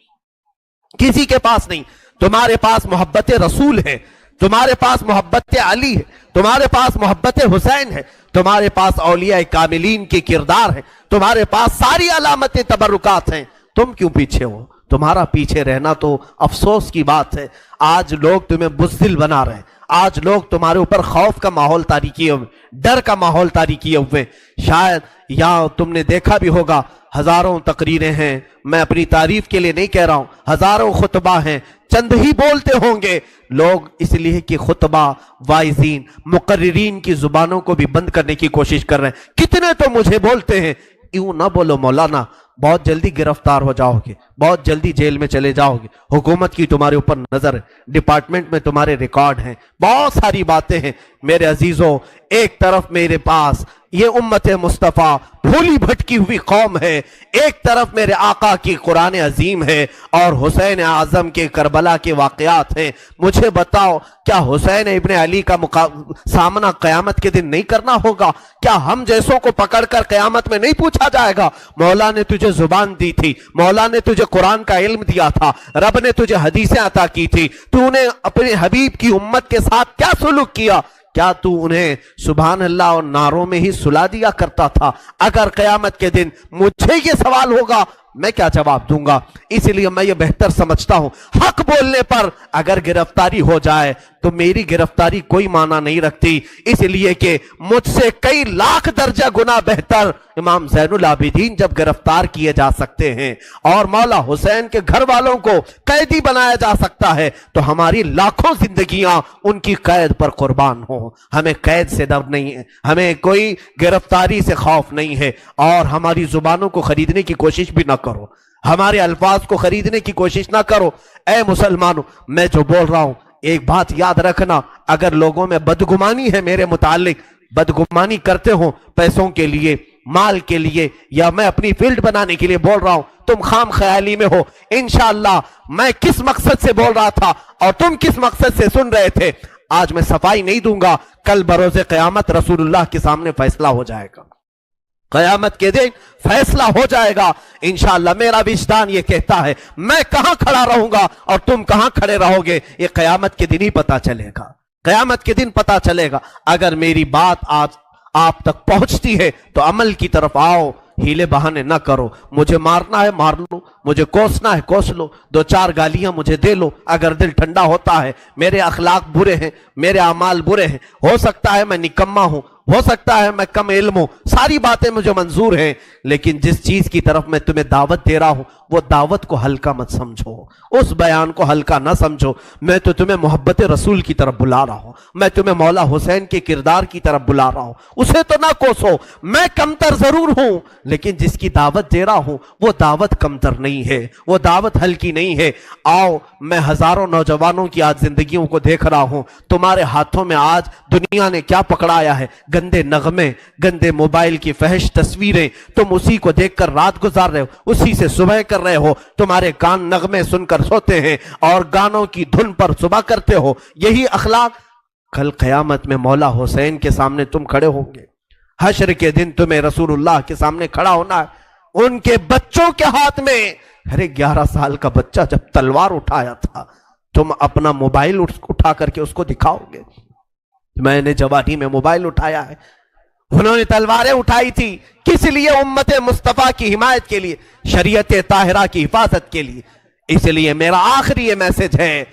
کسی کے پاس نہیں۔ تمہارے پاس محبت رسول ہے، تمہارے پاس محبت علی ہے، تمہارے پاس محبت حسین ہے، تمہارے پاس اولیاء کاملین کے کردار ہے، تمہارے پاس ساری علامت تبرکات ہیں۔ تم کیوں پیچھے ہو؟ تمہارا پیچھے رہنا تو افسوس کی بات ہے۔ آج لوگ تمہیں بزدل بنا رہے ہیں، آج لوگ تمہارے اوپر خوف کا ماحول طاری کیے ہوئے، ڈر کا ماحول طاری کیے ہوئے۔ شاید یا تم نے دیکھا بھی ہوگا ہزاروں تقریریں ہیں، میں اپنی تعریف کے لیے نہیں کہہ رہا ہوں، ہزاروں خطبہ ہیں، چند ہی بولتے ہوں گے لوگ، اس لیے کہ خطبہ واعظین مقررین کی زبانوں کو بھی بند کرنے کی کوشش کر رہے ہیں۔ کتنے تو مجھے بولتے ہیں یوں نہ بولو مولانا، بہت جلدی گرفتار ہو جاؤ گے، بہت جلدی جیل میں چلے جاؤ گے، حکومت کی تمہارے اوپر نظر ہے، ڈپارٹمنٹ میں تمہارے ریکارڈ ہیں، بہت ساری باتیں ہیں۔ میرے عزیزوں، ایک طرف میرے پاس یہ امت مصطفیٰ بھولی بھٹکی ہوئی قوم ہے، ایک طرف میرے آقا کی قرآن عظیم ہے اور حسین اعظم کے کربلا کے واقعات ہیں۔ مجھے بتاؤ، کیا حسین ابن علی کا سامنا قیامت کے دن نہیں کرنا ہوگا؟ کیا ہم جیسوں کو پکڑ کر قیامت میں نہیں پوچھا جائے گا مولا نے تجھے زبان دی تھی، مولا نے تجھے قرآن کا علم دیا تھا، رب نے تجھے حدیثیں عطا کی تھی، تو نے اپنے حبیب کی امت کے ساتھ کیا سلوک کیا؟ کیا تو انہیں سبحان اللہ اور نعروں میں ہی سلا دیا کرتا تھا؟ اگر قیامت کے دن مجھے یہ سوال ہوگا میں کیا جواب دوں گا؟ اسی لیے میں یہ بہتر سمجھتا ہوں حق بولنے پر اگر گرفتاری ہو جائے تو میری گرفتاری کوئی معنی نہیں رکھتی، اس لیے کہ مجھ سے کئی لاکھ درجہ گنا بہتر امام زین العابدین جب گرفتار کیے جا سکتے ہیں اور مولا حسین کے گھر والوں کو قیدی بنایا جا سکتا ہے تو ہماری لاکھوں زندگیاں ان کی قید پر قربان ہوں۔ ہمیں قید سے ڈر نہیں ہے، ہمیں کوئی گرفتاری سے خوف نہیں ہے، اور ہماری زبانوں کو خریدنے کی کوشش بھی نہ کرو، ہمارے الفاظ کو خریدنے کی کوشش نہ کرو۔ اے مسلمانوں، میں جو بول رہا ہوں ایک بات یاد رکھنا، اگر لوگوں میں بدگمانی ہے میرے متعلق، بدگمانی کرتے ہو پیسوں کے لیے، مال کے لیے، یا میں اپنی فیلڈ بنانے کے لیے بول رہا ہوں، تم خام خیالی میں ہو۔ انشاءاللہ میں کس مقصد سے بول رہا تھا اور تم کس مقصد سے سن رہے تھے، آج میں صفائی نہیں دوں گا، کل بروز قیامت رسول اللہ کے سامنے فیصلہ ہو جائے گا، قیامت کے دن فیصلہ ہو جائے گا انشاءاللہ۔ میرا وجدان یہ کہتا ہے میں کہاں کھڑا رہوں گا اور تم کہاں کھڑے رہو گے، یہ قیامت کے دن ہی پتا چلے گا، قیامت کے دن پتا چلے گا۔ اگر میری بات آج آپ تک پہنچتی ہے تو عمل کی طرف آؤ، ہیلے بہانے نہ کرو۔ مجھے مارنا ہے مار لو، مجھے کوسنا ہے کوس لو، دو چار گالیاں مجھے دے لو اگر دل ٹھنڈا ہوتا ہے۔ میرے اخلاق برے ہیں، میرے اعمال برے ہیں، ہو سکتا ہے میں نکما ہوں، ہو سکتا ہے میں کم علم ہوں، ساری باتیں مجھے منظور ہیں، لیکن جس چیز کی طرف میں تمہیں دعوت دے رہا ہوں وہ دعوت کو ہلکا مت سمجھو، اس بیان کو ہلکا نہ سمجھو۔ میں تو تمہیں محبت رسول کی طرف بلا رہا ہوں، میں تمہیں مولا حسین کے کردار کی طرف بلا رہا ہوں، اسے تو نہ کوسو۔ میں کمتر ضرور ہوں لیکن جس کی دعوت دے رہا ہوں وہ دعوت کمتر نہیں ہے، وہ دعوت ہلکی نہیں ہے۔ آؤ، میں ہزاروں نوجوانوں کی آج زندگیوں کو دیکھ رہا ہوں، تمہارے ہاتھوں میں آج دنیا نے کیا پکڑایا ہے؟ گندے نغمے، گندے موبائل کی فحش تصویریں، تم اسی کو دیکھ کر رات گزار رہے ہو، اسی سے صبح کر رہے ہو، تمہارے کان نغمے سن کر سوتے ہیں اور گانوں کی دھن پر صبح کرتے ہو۔ یہی اخلاق کل قیامت میں مولا حسین کے سامنے تم کھڑے ہوں گے، حشر کے دن تمہیں رسول اللہ کے سامنے کھڑا ہونا ہے، ان کے بچوں کے ہاتھ میں۔ ارے 11 سال کا بچہ جب تلوار اٹھایا تھا، تم اپنا موبائل اٹھا کر کے اس کو دکھاؤ گے؟ میں نے جوانی میں موبائل اٹھایا ہے، انہوں نے تلواریں اٹھائی تھی، کس لیے؟ امت مصطفیٰ کی حمایت کے لیے، شریعت طاہرہ کی حفاظت کے لیے۔ اس لیے میرا آخری یہ میسج ہے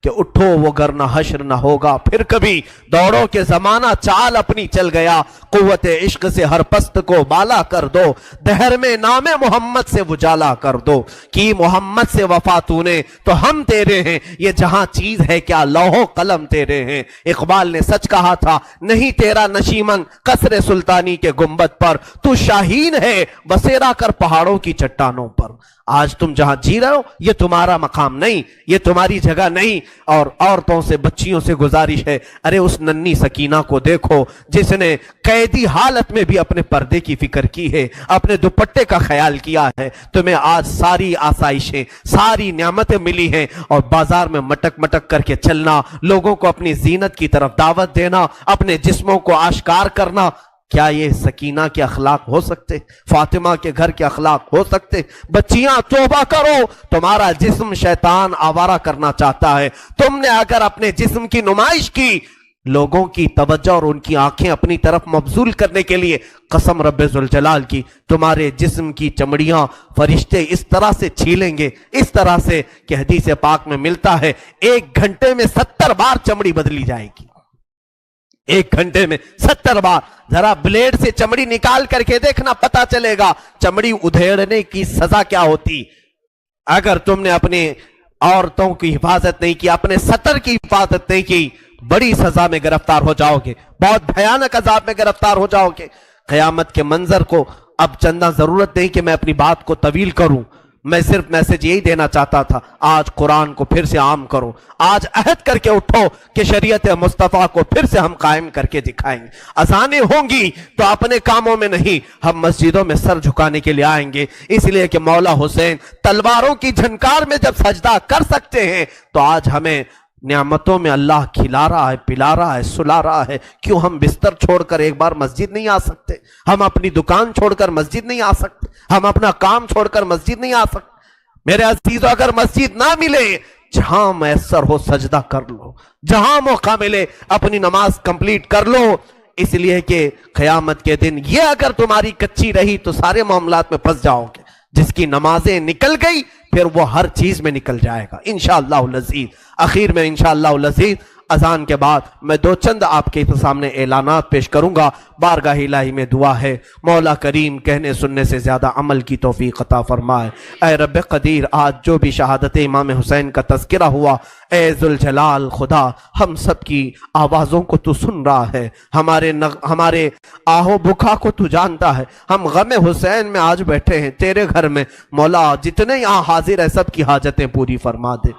کہ اٹھو وہ گرنہ حشر نہ ہوگا پھر کبھی، دوڑو کہ زمانہ چال اپنی چل گیا، قوت عشق سے ہر پست کو بالا کر دو، دہر میں نام محمد سے اجالا کر دو، کی محمد سے وفا تو نے تو ہم تیرے ہیں، یہ جہاں چیز ہے کیا لوح و قلم تیرے ہیں۔ اقبال نے سچ کہا تھا، نہیں تیرا نشیمن قصر سلطانی کے گنبد پر، تو شاہین ہے بسیرا کر پہاڑوں کی چٹانوں پر۔ آج تم جہاں جی رہے ہو یہ تمہارا مقام نہیں، یہ تمہاری جگہ نہیں۔ اور عورتوں سے بچیوں سے گزارش ہے، ارے اس ننھی سکینہ کو دیکھو جس نے قیدی حالت میں بھی اپنے پردے کی فکر کی ہے، اپنے دوپٹے کا خیال کیا ہے۔ تمہیں آج ساری آسائشیں، ساری نعمتیں ملی ہیں، اور بازار میں مٹک مٹک کر کے چلنا، لوگوں کو اپنی زینت کی طرف دعوت دینا، اپنے جسموں کو آشکار کرنا، کیا یہ سکینہ کے اخلاق ہو سکتے؟ فاطمہ کے گھر کے اخلاق ہو سکتے؟ بچیاں توبہ کرو، تمہارا جسم شیطان آوارہ کرنا چاہتا ہے۔ تم نے اگر اپنے جسم کی نمائش کی، لوگوں کی توجہ اور ان کی آنکھیں اپنی طرف مبذول کرنے کے لیے، قسم رب ذوالجلال کی تمہارے جسم کی چمڑیاں فرشتے اس طرح سے چھیلیں گے، اس طرح سے کہ حدیث پاک میں ملتا ہے 1 گھنٹے میں 70 بار چمڑی بدلی جائے گی۔ 1 گھنٹے میں 70 بار۔ ذرا بلیڈ سے چمڑی نکال کر کے دیکھنا، پتا چلے گا چمڑی ادھیڑنے کی سزا کیا ہوتی۔ اگر تم نے اپنے عورتوں کی حفاظت نہیں کی، اپنے سطر کی حفاظت نہیں کی، بڑی سزا میں گرفتار ہو جاؤ گے، بہت بھیانک عذاب میں گرفتار ہو جاؤ گے۔ قیامت کے منظر کو اب چندہ ضرورت نہیں کہ میں اپنی بات کو طویل کروں، میں صرف میسج یہی دینا چاہتا تھا، آج قرآن کو پھر سے عام کرو، آج عہد کر کے اٹھو کہ شریعت مصطفیٰ کو پھر سے ہم قائم کر کے دکھائیں گے۔ اذانیں ہوں گی تو اپنے کاموں میں نہیں، ہم مسجدوں میں سر جھکانے کے لیے آئیں گے، اس لیے کہ مولا حسین تلواروں کی جھنکار میں جب سجدہ کر سکتے ہیں تو آج ہمیں نعمتوں میں اللہ کھلا رہا ہے، پلا رہا ہے، سلا رہا ہے، کیوں ہم بستر چھوڑ کر ایک بار مسجد نہیں آ سکتے؟ ہم اپنی دکان چھوڑ کر مسجد نہیں آ سکتے؟ ہم اپنا کام چھوڑ کر مسجد نہیں آ سکتے؟ میرے عزیزو، اگر مسجد نہ ملے، جہاں میسر ہو سجدہ کر لو، جہاں موقع ملے اپنی نماز کمپلیٹ کر لو، اس لیے کہ قیامت کے دن یہ اگر تمہاری کچی رہی تو سارے معاملات میں پھنس جاؤ گے۔ جس کی نمازیں نکل گئی پھر وہ ہر چیز میں نکل جائے گا انشاءاللہ العزیز۔ آخر میں انشاءاللہ العزیز اذان کے بعد میں 2 چند آپ کے سامنے اعلانات پیش کروں گا۔ بارگاہ الہی میں دعا ہے، مولا کریم کہنے سننے سے زیادہ عمل کی توفیق عطا فرمائے۔ اے رب قدیر، آج جو بھی شہادت امام حسین کا تذکرہ ہوا، اے ذوالجلال خدا، ہم سب کی آوازوں کو تو سن رہا ہے، ہمارے آہو بکا کو تو جانتا ہے۔ ہم غم حسین میں آج بیٹھے ہیں تیرے گھر میں، مولا جتنے یہاں حاضر ہیں سب کی حاجتیں پوری فرما دے۔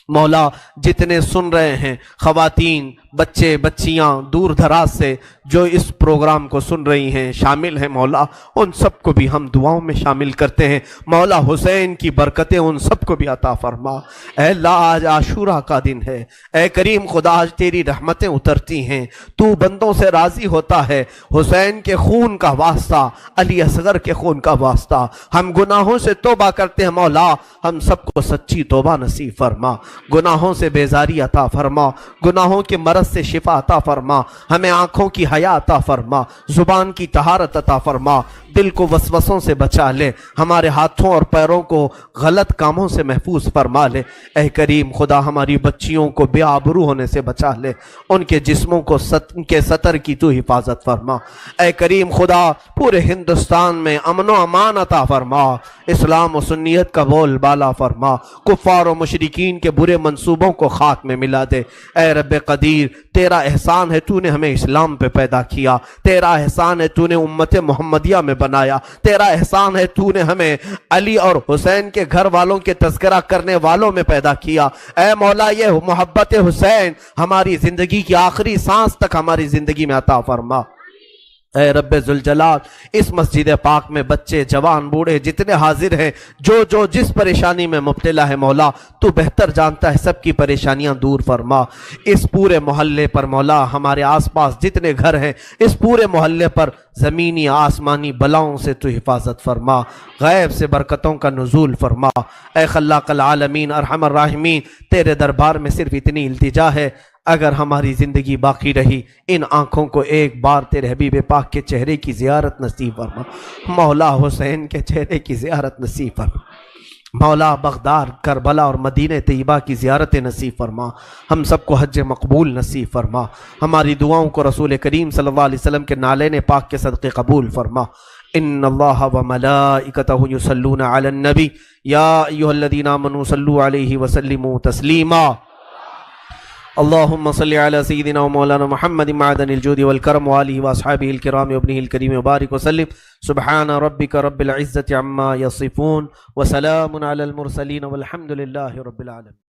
مولا جتنے سن رہے ہیں، خواتین، بچے، بچیاں دور دراز سے جو اس پروگرام کو سن رہی ہیں، شامل ہیں، مولا ان سب کو بھی ہم دعاؤں میں شامل کرتے ہیں۔ مولا حسین کی برکتیں ان سب کو بھی عطا فرما۔ اے اللہ، آج عاشورہ کا دن ہے، اے کریم خدا، آج تیری رحمتیں اترتی ہیں، تو بندوں سے راضی ہوتا ہے۔ حسین کے خون کا واسطہ، علی اصغر کے خون کا واسطہ، ہم گناہوں سے توبہ کرتے ہیں۔ مولا ہم سب کو سچی توبہ نصیب فرما، گناہوں سے بیزاری عطا فرما، گناہوں کے مرض سے شفا عطا فرما، ہمیں آنکھوں کی حیا عطا فرما، زبان کی طہارت عطا فرما، دل کو وسوسوں سے بچا لے، ہمارے ہاتھوں اور پیروں کو غلط کاموں سے محفوظ فرما لے۔ اے کریم خدا، ہماری بچیوں کو بے آبرو ہونے سے بچا لے، ان کے جسموں کو ان کے سطر کی تو حفاظت فرما۔ اے کریم خدا، پورے ہندوستان میں امن و امان عطا فرما، اسلام و سنیت کا بول بالا فرما، کفار و مشرکین کے برے منصوبوں کو خاک میں ملا دے۔ اے رب قدیر، تیرا احسان ہے تو نے ہمیں اسلام پہ پیدا کیا، تیرا احسان ہے تو نے امت محمدیہ میں بنایا، تیرا احسان ہے تو نے ہمیں علی اور حسین کے گھر والوں کے تذکرہ کرنے والوں میں پیدا کیا۔ اے مولا، یہ محبت حسین ہماری زندگی کی آخری سانس تک ہماری زندگی میں عطا فرما۔ اے رب ذوالجلال، اس مسجد پاک میں بچے، جوان، بوڑھے جتنے حاضر ہیں، جو جس پریشانی میں مبتلا ہے، مولا تو بہتر جانتا ہے، سب کی پریشانیاں دور فرما۔ اس پورے محلے پر مولا، ہمارے آس پاس جتنے گھر ہیں، اس پورے محلے پر زمینی آسمانی بلاؤں سے تو حفاظت فرما، غیب سے برکتوں کا نزول فرما۔ اے خلاق العالمین، ارحم الراحمین، تیرے دربار میں صرف اتنی التجا ہے، اگر ہماری زندگی باقی رہی، ان آنکھوں کو ایک بار تیرے حبیب پاک کے چہرے کی زیارت نصیب فرما، مولا حسین کے چہرے کی زیارت نصیب فرما۔ مولا بغداد، کربلا اور مدینہ طیبہ کی زیارت نصیب فرما، ہم سب کو حج مقبول نصیب فرما، ہماری دعاؤں کو رسول کریم صلی اللہ علیہ وسلم کے نالین پاک کے صدقے قبول فرما۔ ان اللہ وملائکتہ یصلون علی النبی یا ایھا الذین آمنوا صلوا علیہ وسلموا تسلیما۔ اللہم صلی علی سیدنا و مولانا محمد معدن الجود والکرم وآلہ واصحابہ الکرام وابنہ الکریم وبارک وسلم۔ سبحان ربک رب العزة عما یصفون وسلام علی المرسلین والحمد للہ رب العالمین۔